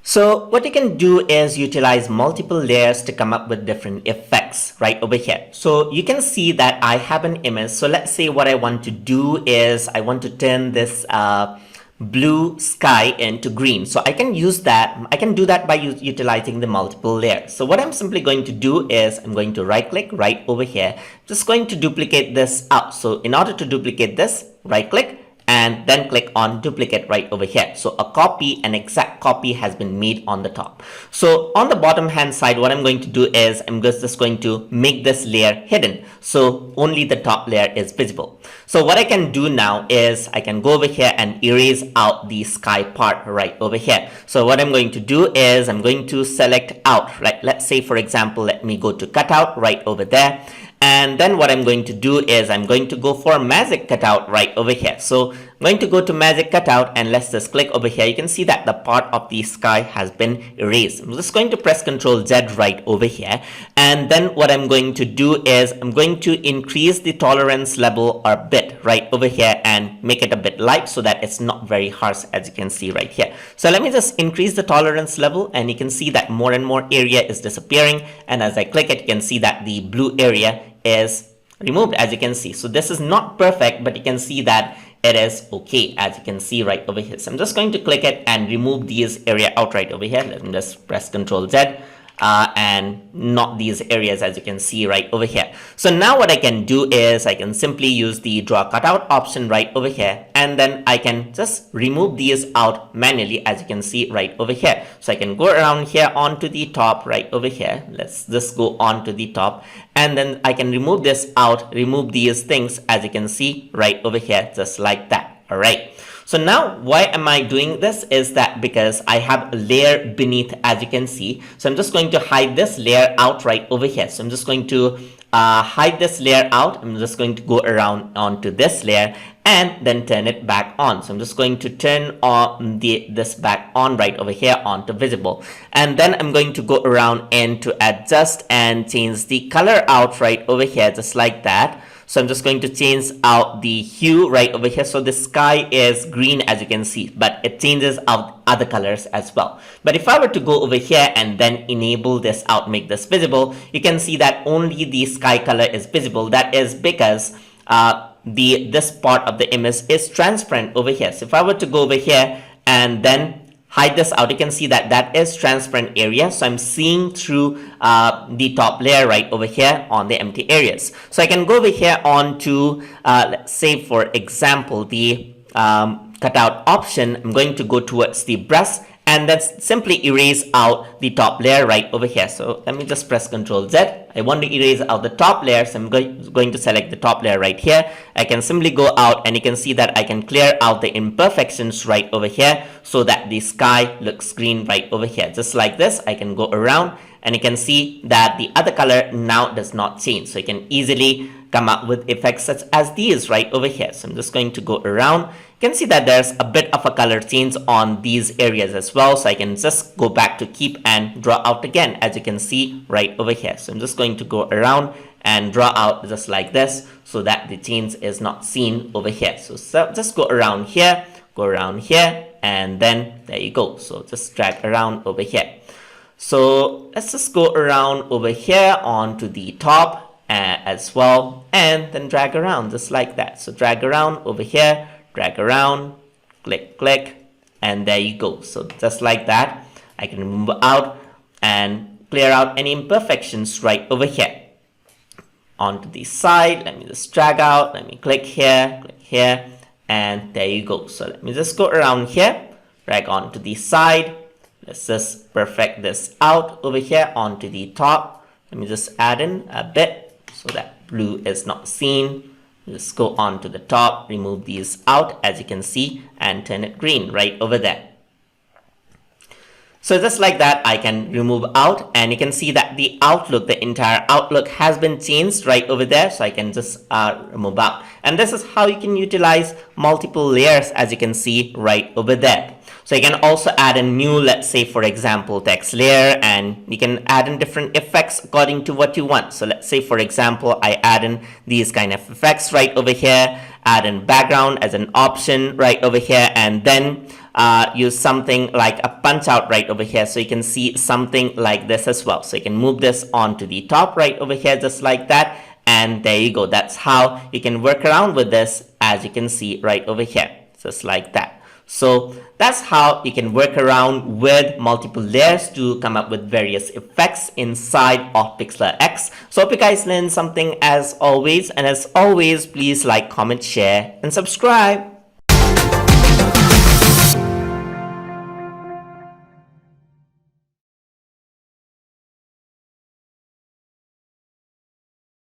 So what you can do is utilize multiple layers to come up with different effects right over here. So you can see that I have an image. So let's say what I want to do is I want to turn this blue sky into green. So I can use that. I can do that by utilizing the multiple layers. So what I'm simply going to do is I'm going to right click right over here. Just going to duplicate this out. So in order to duplicate this, right click and then click on duplicate right over here. So a copy, an exact copy has been made on the top. So on the bottom hand side, what I'm going to do is I'm just going to make this layer hidden. So only the top layer is visible. So what I can do now is I can go over here and erase out the sky part right over here. So what I'm going to do is I'm going to select out, right? Let's say, for example, let me go to cutout right over there. And then what I'm going to do is I'm going to go for magic cutout right over here. So I'm going to go to magic cutout and let's just click over here. You can see that the part of the sky has been erased. I'm just going to press Ctrl Z right over here. And then what I'm going to do is I'm going to increase the tolerance level a bit right over here and make it a bit light so that it's not very harsh, as you can see right here. So let me just increase the tolerance level and you can see that more and more area is disappearing. And as I click it, you can see that the blue area is removed, as you can see. So this is not perfect, but you can see that it is okay, as you can see right over here. So I'm just going to click it and remove these area out right over here. Let me just press Ctrl Z and not these areas, as you can see right over here. So now what I can do is I can simply use the draw cutout option right over here, and then I can just remove these out manually, as you can see right over here. So I can go around here onto the top right over here. Let's just go on to the top, and then I can remove this out, remove these things, as you can see right over here, just like that. All right. So now why am I doing this is that because I have a layer beneath, as you can see. So I'm just going to hide this layer out right over here. So I'm just going to hide this layer out. I'm just going to go around onto this layer and then turn it back on. So I'm just going to turn on this back on right over here onto visible. And then I'm going to go around and to adjust and change the color out right over here, just like that. So I'm just going to change out the hue right over here. So the sky is green, as you can see, but it changes out other colors as well. But if I were to go over here and then enable this out, make this visible, you can see that only the sky color is visible. That is because this part of the image is transparent over here. So if I were to go over here and then hide this out, you can see that that is transparent area. So I'm seeing through the top layer right over here on the empty areas. So I can go over here on to let's say, for example, the cutout option. I'm going to go towards the brush and then simply erase out the top layer right over here. So let me just press Ctrl Z. I want to erase out the top layer, so I'm going to select the top layer right here. I can simply go out and you can see that I can clear out the imperfections right over here so that the sky looks green right over here. Just like this, I can go around and you can see that the other color now does not change. So you can easily come up with effects such as these right over here. So I'm just going to go around. You can see that there's a bit of a color change on these areas as well. So I can just go back to keep and draw out again, as you can see right over here. So I'm just going to go around and draw out just like this so that the change is not seen over here. So just go around here, and then there you go. So just drag around over here. So let's just go around over here onto the top as well, and then drag around just like that. So drag around over here, drag around, click, and there you go. So just like that, I can move out and clear out any imperfections right over here. Onto the side, let me just drag out, let me click here, and there you go. So let me just go around here, drag onto the side. Let's just perfect this out over here onto the top. Let me just add in a bit so that blue is not seen. Just go on to the top, remove these out, as you can see, and turn it green right over there. So just like that, I can remove out, and you can see that the outlook, the entire outlook has been changed right over there. So I can just remove out. And this is how you can utilize multiple layers, as you can see right over there. So you can also add a new, let's say, for example, text layer, and you can add in different effects according to what you want. So let's say, for example, I add in these kind of effects right over here, add in background as an option right over here, and then use something like a punch out right over here. So you can see something like this as well. So you can move this onto the top right over here just like that. And there you go. That's how you can work around with this, as you can see right over here, just like that. So that's how you can work around with multiple layers to come up with various effects inside of Pixlr X. So hope you guys learned something as always. And as always, please like, comment, share, and subscribe.